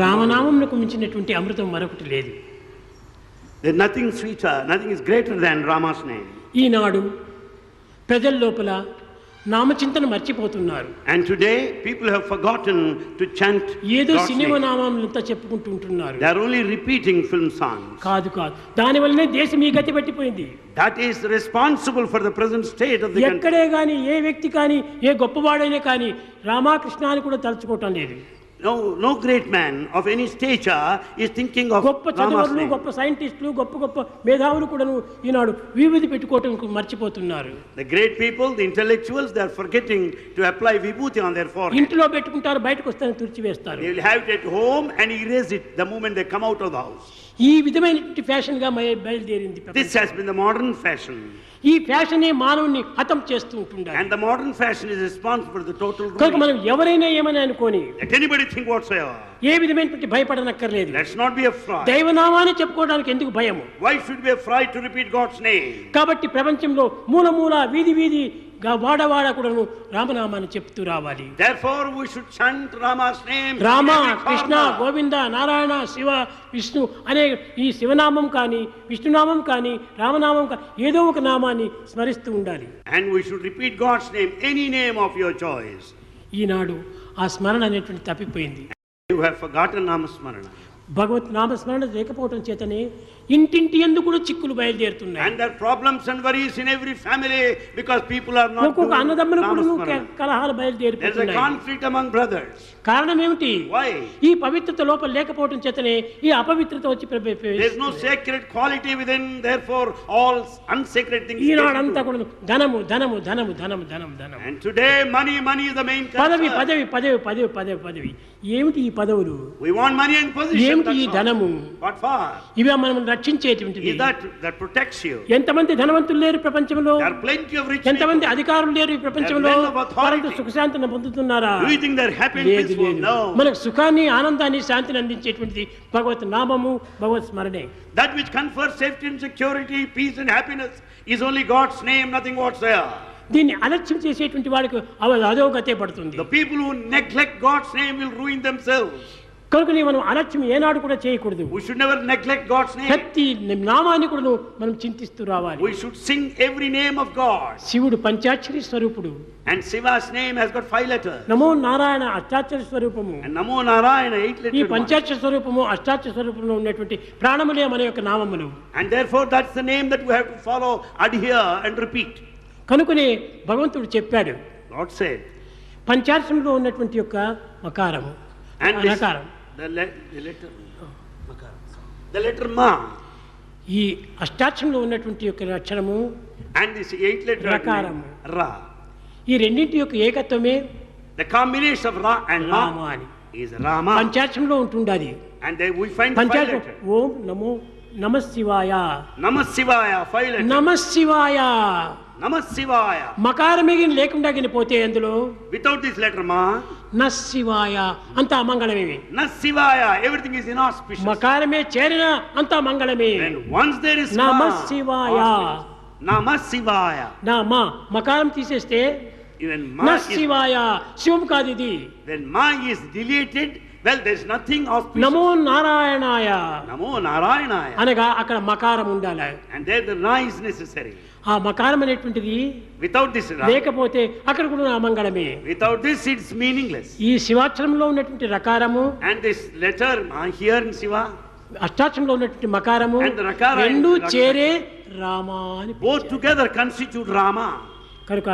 రామనామమునకు మించినటువంటి అమృతం మరొకటి లేదు. There's nothing sweeter, nothing is greater than Rama's name. ఈనాడు ప్రజల లోపల నామచింతన మర్చిపోతున్నారు. And today people have forgotten to chant ఏదో God's సినిమా name. నామాలంతా చెప్పుకుంటూ ఉంటున్నారు. They are only repeating film songs. కాదు కాదు, దానివల్లనే దేశం ఈ గతి పట్టిపోయింది. That is responsible for the present state of the country. ఎక్కడే కానీ ఏ వ్యక్తి కానీ ఏ గొప్పవాడైనా కానీ రామకృష్ణ అని కూడా తలుచుకోవటం లేదు. No great man of any stature is thinking of గొప్ప Rama's చదువులు, name. గొప్ప సైంటిస్టులు, గొప్ప గొప్ప మేధావులు కూడా ఈనాడు విభూతి పెట్టుకోవటం మర్చిపోతున్నారు. The great people, the intellectuals, they are forgetting to apply vibhuti on their forehead. ఇంట్లో పెట్టుకుంటారు, బయటకు వస్తారని తుడిచివేస్తారు. They will have it at home and erase it the moment they come out of the house. ఈ విధమైన fashion గా బయలుదేరింది. This has been the modern fashion. ఈ ఫ్యాషనే మానవుని హతం చేస్తూ ఉంటుండాలి. And the modern fashion is responsible for the total కనుక ruin. మనం ఎవరైనా ఏమని అనుకోని Let anybody think whatsoever. ఏ విధమైనటువంటి భయపడనక్కర్లేదు. Let's not be afraid. దైవనామాన్ని చెప్పుకోవడానికి ఎందుకు భయము? Why should we be afraid to repeat God's name? కాబట్టి ప్రపంచంలో మూల మూల వీధి వీధి వాడవాడ కూడాను రామనామాన్ని చెప్తూ రావాలి. Therefore we should chant Rama's name. Rama, in every Krishna, corner. Govinda, Narayana, Shiva, Vishnu అనే ఈ శివనామం కానీ విష్ణునామం కానీ రామనామం కానీ ఏదో ఒక నామాన్ని స్మరిస్తూ ఉండాలి. And we should repeat God's name, any name of your choice. ఈనాడు ఆ స్మరణ అనేటువంటి తప్పిపోయింది. You have forgotten Namasmarana. భగవత్ నామస్మరణ లేకపోవటం చేతనే ఇంటింటి యందు కూడా చిక్కులు బయలుదేరుతున్నాయి. And there are problems and worries in every family because people are not doing ఒక్కొక్క అన్నదమ్ములు కూడా Namasmarana. కలహాలు There's a బయలుదేరిపోతున్నాయి. conflict among brothers. కారణం ఏమిటి? Why? ఈ పవిత్రత లోపల లేకపోవటం చేతనే ఈ అపవిత్రత వచ్చి There's no sacred quality within, therefore all unsacred things get ఈనాడంతా into. కూడా ధనము ధనము ధనము ధనము ధనము ధనము. And today money is the main పదవి concern. పదవి పదవి పదవి పదవి పదవి. ఏమిటి ఈ పదవులు? We want money and position. ఏమిటి ఈ That's all. ధనము? What for? ఇవి మనం రక్షించేటువంటిది. Is that protects you. ఎంతమంది ధనవంతులు లేరు ప్రపంచంలో? There are plenty of rich ఎంతమంది people. అధికారులు లేరు ఈ ప్రపంచంలో? There are men of authority. వారంతా సుఖశాంతిని పొందుతున్నారా? Do you think they're happy and లేదు peaceful? లేదు. No. మనకు సుఖాన్ని, ఆనందాన్ని, శాంతిని అందించేటువంటిది భగవత్ నామము, భగవత్ స్మరణే. That which confers safety and security, peace and happiness is only God's name, nothing whatsoever. దీన్ని అలక్ష్యం చేసేటువంటి వాడికి అదో గతే పడుతుంది. The people who neglect God's name will ruin themselves. కనుకని మనం అలక్ష్యం ఏనాడు కూడా చేయకూడదు. We should never neglect God's name. ప్రతి నామాన్ని కూడా మనం చింతిస్తూ రావాలి. We should sing every name of God. శివుడు పంచాక్షరి స్వరూపుడు. And Shiva's name has got 5 letters. నమో నారాయణ అష్టాక్షర స్వరూపము. And Namo Narayana 8 ఈ letters. పంచాక్షర స్వరూపము అష్టాక్షర స్వరూపంలో ఉన్నటువంటి ప్రాణములే మన యొక్క నామములు. And therefore that's the name that we have to follow, adhere and repeat. కనుకనే భగవంతుడు చెప్పాడు, God said. పంచాక్షరంలో ఉన్నటువంటి యొక్క మకారము And this, నకారం. the letter the letter Ma ఈ అష్టాక్షరంలో ఉన్నటువంటి యొక్క అక్షరము and this 8 letter Rakaram. Ra. ఈ రెండింటి యొక్క ఏకత్వమే The combination of Ra and Rama Ma అని is Rama. పంచాక్షరంలో ఉంటుండాలి. And then we find 5 పంచాక్షరం letters. ఓం నమో నమ శివాయ, Namah Shivaya 5 letters. నమ శివాయ. Namah Shivaya. మకారమే లేకుండా పోతే అందులో Without this letter Ma, న శివాయ అంత అమంగళమే. Na Shivaya, everything is inauspicious. మకారమే చేరిన అంత మంగళమే. And once there is Namah Ma, Shivaya. auspicious. Namah Shivaya. నా మా మకారం తీసేస్తే Even న Ma is, శివాయ, శివం కాదు ఇది. when Ma is deleted, well, there is nothing auspicious. నమో నారాయణాయ Namo Narayanaya. అనగా అక్కడ మకారం ఉండాలి. And there the Ra is necessary. ఆ మకారం అనేటువంటిది Without this Ra, లేకపోతే అక్కడ కూడా అమంగళమే. without this it's meaningless. ఈ శివాక్షరంలో ఉన్నటువంటి రకారము, And this letter here in Shiva, అష్టాక్షరంలో ఉన్నటువంటి మకారము And the rakara రెండు and the చేరే రామ అని both together constitute Rama. కనుక